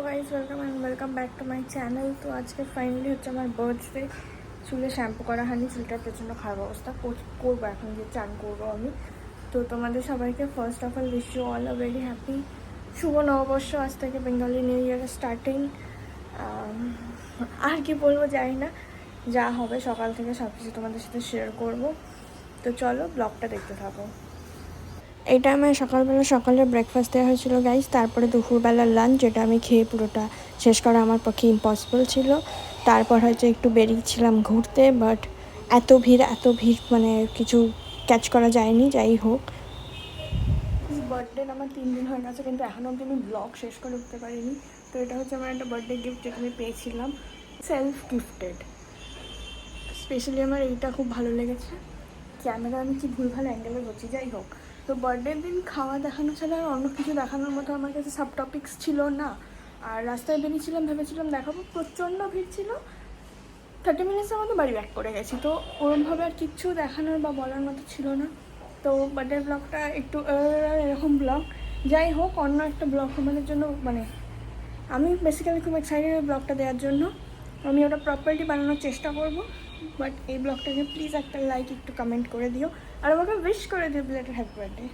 Guys welcome and welcome back to my channel. तो आज के फाइनली হচ্ছে আমার বার্থডে। চুলে শ্যাম্পু করা হয়নি, চুলটার প্রচণ্ড খারাপ অবস্থা। করবো এখন যে চান করবো আমি। তো তোমাদের সবাইকে first of all wish you all a very happy শুভ নববর্ষ। আজ থেকে বেঙ্গলি নিউ ইয়ার স্টার্টিং। আর কি বলবো জানি না, যা হবে সকাল থেকে সব কিছু তোমাদের সাথে শেয়ার করবো। তো চলো ব্লগটা দেখতে থাকো। এইটা আমার সকালের ব্রেকফাস্ট দেওয়া হয়েছিল গাইস। তারপরে দুপুরবেলার লাঞ্চ, যেটা আমি খেয়ে পুরোটা শেষ করা আমার পক্ষে ইম্পসিবল ছিল। তারপর হচ্ছে একটু বেরিয়েছিলাম ঘুরতে, বাট এত ভিড় মানে কিছু ক্যাচ করা যায়নি। যাই হোক, বার্থডে আমার 3 দিন হয়ে গেছে, কিন্তু এখনও অবধি আমি ব্লগ শেষ করে উঠতে পারিনি। তো এটা হচ্ছে আমার একটা বার্থডে গিফট, যেটা আমি পেয়েছিলাম সেলফ গিফটেড। স্পেশালি আমার এইটা খুব ভালো লেগেছে। ক্যামেরা আমি কি ভুলভাল অ্যাঙ্গেলে হচ্ছি, যাই হোক। তো বার্থডের দিন খাওয়া দেখানো ছাড়া আর অন্য কিছু দেখানোর মতো আমার কাছে সাব টপিক্স ছিল না। আর রাস্তায় বেরিয়েছিলাম, ভেবেছিলাম দেখাবো, প্রচণ্ড ভিড় ছিল। 30 মিনিটসের মতো বাড়ি ব্যাক করে গেছি। তো ওরমভাবে আর কিচ্ছু দেখানোর বা বলার মতো ছিল না। তো বার্থডে ব্লগটা একটু এরকম ব্লগ। যাই হোক, অন্য একটা ব্লগ তোমাদের জন্য, মানে আমি বেসিক্যালি খুব এক্সাইটেড ওই ব্লগটা দেওয়ার জন্য। আমি ওটা প্রপারলি বানানোর চেষ্টা করবো। বাট এই ব্লগটাকে প্লিজ একটা লাইক, একটু কমেন্ট করে দিও, আর আমাকে উইশ করে দিও বিলেটেড হ্যাপি বার্থডে।